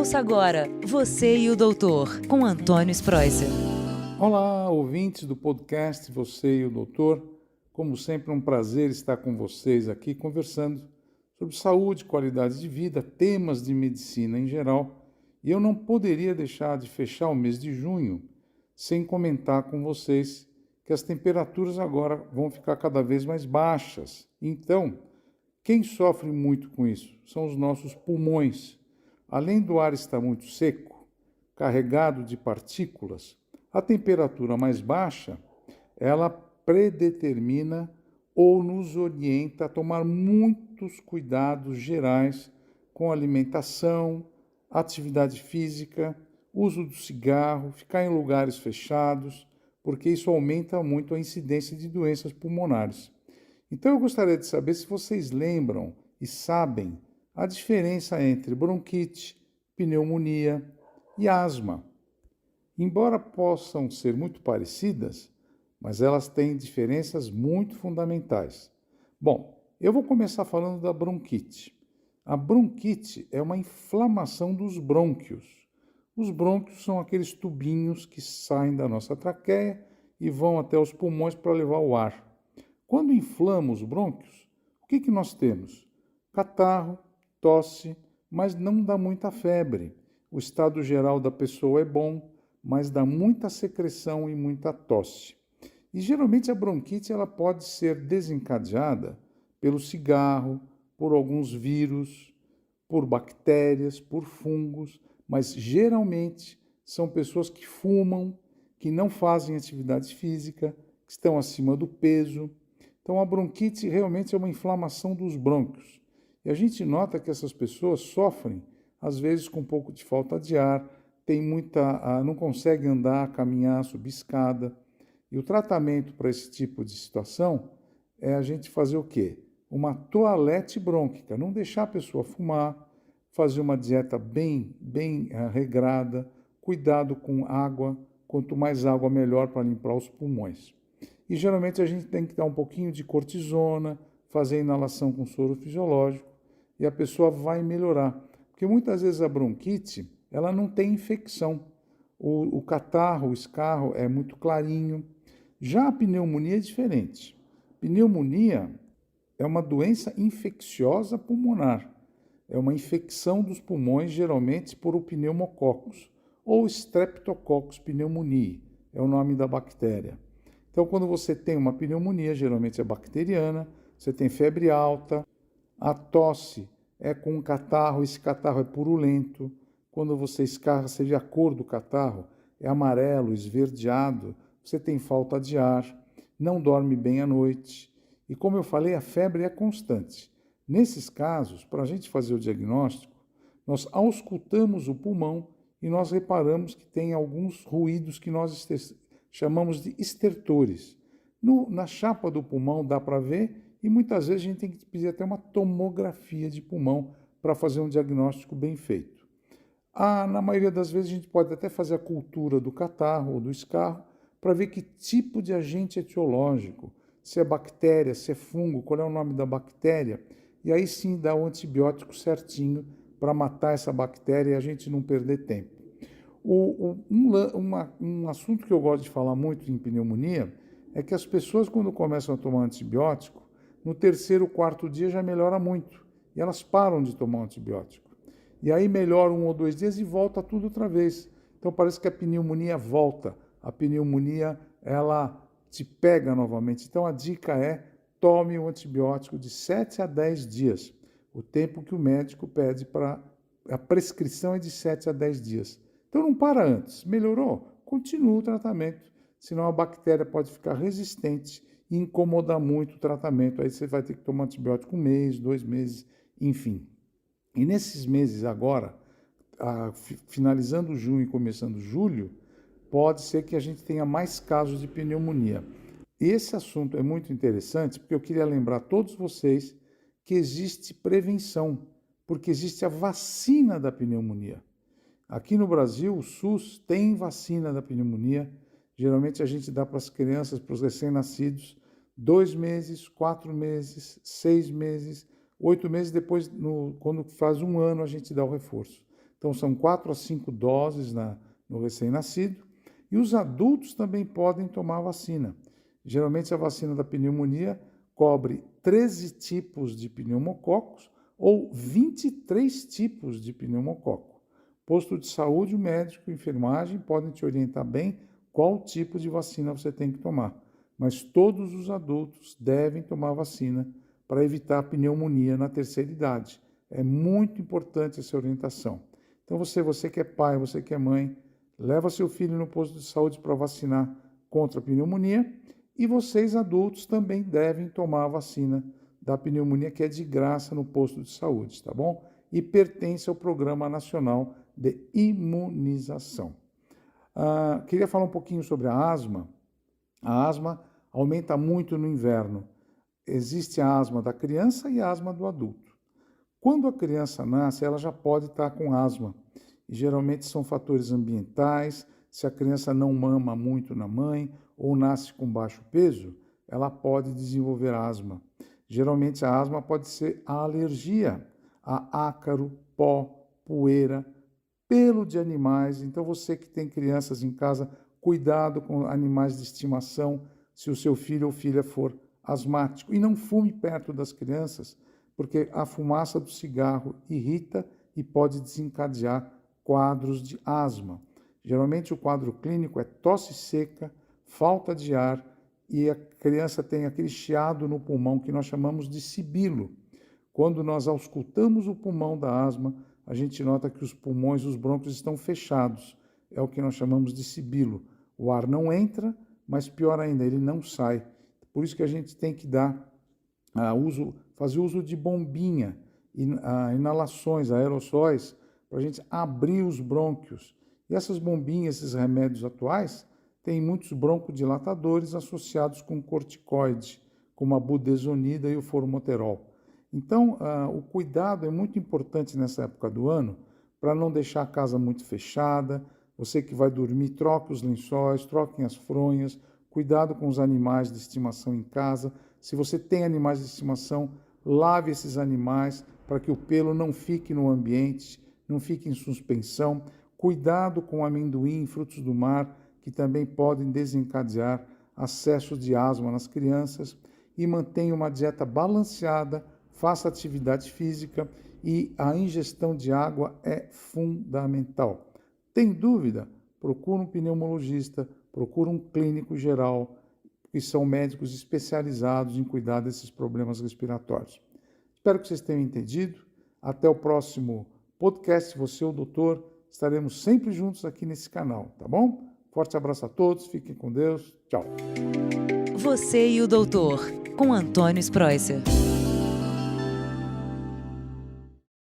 Ouça agora Você e o Doutor, com Antônio Spreuser. Olá, ouvintes do podcast Você e o Doutor. Como sempre, um prazer estar com vocês aqui conversando sobre saúde, qualidade de vida, temas de medicina em geral. E eu não poderia deixar de fechar o mês de junho sem comentar com vocês que as temperaturas agora vão ficar cada vez mais baixas. Então, quem sofre muito com isso são os nossos pulmões. Além do ar estar muito seco, carregado de partículas, a temperatura mais baixa, ela predetermina ou nos orienta a tomar muitos cuidados gerais com alimentação, atividade física, uso do cigarro, ficar em lugares fechados, porque isso aumenta muito a incidência de doenças pulmonares. Então eu gostaria de saber se vocês lembram e sabem a diferença entre bronquite, pneumonia e asma. Embora possam ser muito parecidas, mas elas têm diferenças muito fundamentais. Bom, eu vou começar falando da bronquite. A bronquite é uma inflamação dos brônquios. Os brônquios são aqueles tubinhos que saem da nossa traqueia e vão até os pulmões para levar o ar. Quando inflama os brônquios, o que nós temos? Catarro, tosse, mas não dá muita febre. O estado geral da pessoa é bom, mas dá muita secreção e muita tosse. E geralmente a bronquite ela pode ser desencadeada pelo cigarro, por alguns vírus, por bactérias, por fungos, mas geralmente são pessoas que fumam, que não fazem atividade física, que estão acima do peso. Então a bronquite realmente é uma inflamação dos brônquios. E a gente nota que essas pessoas sofrem, às vezes, com um pouco de falta de ar, não conseguem andar, caminhar, subir escada. E o tratamento para esse tipo de situação é a gente fazer o quê? Uma toalete brônquica, não deixar a pessoa fumar, fazer uma dieta bem regrada, cuidado com água, quanto mais água melhor para limpar os pulmões. E geralmente a gente tem que dar um pouquinho de cortisona, fazer inalação com soro fisiológico e a pessoa vai melhorar. Porque muitas vezes a bronquite, ela não tem infecção. O catarro, o escarro é muito clarinho. Já a pneumonia é diferente. Pneumonia é uma doença infecciosa pulmonar. É uma infecção dos pulmões, geralmente por o pneumococcus ou Streptococcus pneumoniae, é o nome da bactéria. Então, quando você tem uma pneumonia, geralmente é bacteriana, você tem febre alta, a tosse é com um catarro, esse catarro é purulento. Quando você escarra, você vê a cor do catarro, é amarelo, esverdeado, você tem falta de ar, não dorme bem à noite. E como eu falei, a febre é constante. Nesses casos, para a gente fazer o diagnóstico, nós auscultamos o pulmão e nós reparamos que tem alguns ruídos que nós chamamos de estertores. Na chapa do pulmão dá para ver e muitas vezes a gente tem que pedir até uma tomografia de pulmão para fazer um diagnóstico bem feito. Na maioria das vezes a gente pode até fazer a cultura do catarro ou do escarro para ver que tipo de agente etiológico, se é bactéria, se é fungo, qual é o nome da bactéria, e aí sim dá o antibiótico certinho para matar essa bactéria e a gente não perder tempo. Um assunto que eu gosto de falar muito em pneumonia é que as pessoas, quando começam a tomar antibiótico, no terceiro, quarto dia já melhora muito. E elas param de tomar o antibiótico. E aí melhora 1 ou 2 dias e volta tudo outra vez. Então parece que a pneumonia volta. A pneumonia, ela te pega novamente. Então a dica é, tome o antibiótico de 7 a 10 dias. O tempo que o médico pede para... A prescrição é de 7 a 10 dias. Então não para antes. Melhorou? Continua o tratamento. Senão a bactéria pode ficar resistente e incomodar muito o tratamento. Aí você vai ter que tomar antibiótico 1 mês, 2 meses, enfim. E nesses meses agora, finalizando junho e começando julho, pode ser que a gente tenha mais casos de pneumonia. Esse assunto é muito interessante porque eu queria lembrar a todos vocês que existe prevenção, porque existe a vacina da pneumonia. Aqui no Brasil, o SUS tem vacina da pneumonia. Geralmente a gente dá para as crianças, para os recém-nascidos, 2 meses, 4 meses, 6 meses, 8 meses, depois, quando faz 1 ano, a gente dá o reforço. Então, são 4 a 5 doses no recém-nascido. E os adultos também podem tomar a vacina. Geralmente, a vacina da pneumonia cobre 13 tipos de pneumococos ou 23 tipos de pneumococo. Posto de saúde, o médico e a enfermagem podem te orientar bem qual tipo de vacina você tem que tomar. Mas todos os adultos devem tomar a vacina para evitar a pneumonia na terceira idade. É muito importante essa orientação. Então, você que é pai, você que é mãe, leva seu filho no posto de saúde para vacinar contra a pneumonia. E vocês, adultos, também devem tomar a vacina da pneumonia, que é de graça no posto de saúde, tá bom? E pertence ao Programa Nacional de Imunização. Queria falar um pouquinho sobre a asma. A asma aumenta muito no inverno. Existe a asma da criança e a asma do adulto. Quando a criança nasce, ela já pode estar com asma. E geralmente são fatores ambientais. Se a criança não mama muito na mãe ou nasce com baixo peso, ela pode desenvolver asma. Geralmente a asma pode ser a alergia a ácaro, pó, poeira, pelo de animais. Então você que tem crianças em casa, cuidado com animais de estimação, se o seu filho ou filha for asmático. E não fume perto das crianças, porque a fumaça do cigarro irrita e pode desencadear quadros de asma. Geralmente o quadro clínico é tosse seca, falta de ar e a criança tem aquele chiado no pulmão que nós chamamos de sibilo. Quando nós auscultamos o pulmão da asma, a gente nota que os pulmões, os brônquios estão fechados. É o que nós chamamos de sibilo. O ar não entra, mas pior ainda, ele não sai. Por isso que a gente tem que fazer uso de bombinha, inalações, aerossóis, para a gente abrir os brônquios. E essas bombinhas, esses remédios atuais, têm muitos broncodilatadores associados com corticoide, como a budesonida e o formoterol. Então, o cuidado é muito importante nessa época do ano, para não deixar a casa muito fechada. Você que vai dormir, troque os lençóis, troquem as fronhas, cuidado com os animais de estimação em casa. Se você tem animais de estimação, lave esses animais para que o pelo não fique no ambiente, não fique em suspensão. Cuidado com amendoim e frutos do mar, que também podem desencadear acessos de asma nas crianças. E mantenha uma dieta balanceada, faça atividade física e a ingestão de água é fundamental. Tem dúvida? Procura um pneumologista, procura um clínico geral, que são médicos especializados em cuidar desses problemas respiratórios. Espero que vocês tenham entendido. Até o próximo podcast, Você, o Doutor. Estaremos sempre juntos aqui nesse canal, tá bom? Forte abraço a todos, fiquem com Deus. Tchau. Você e o Doutor, com Antônio Spreuser.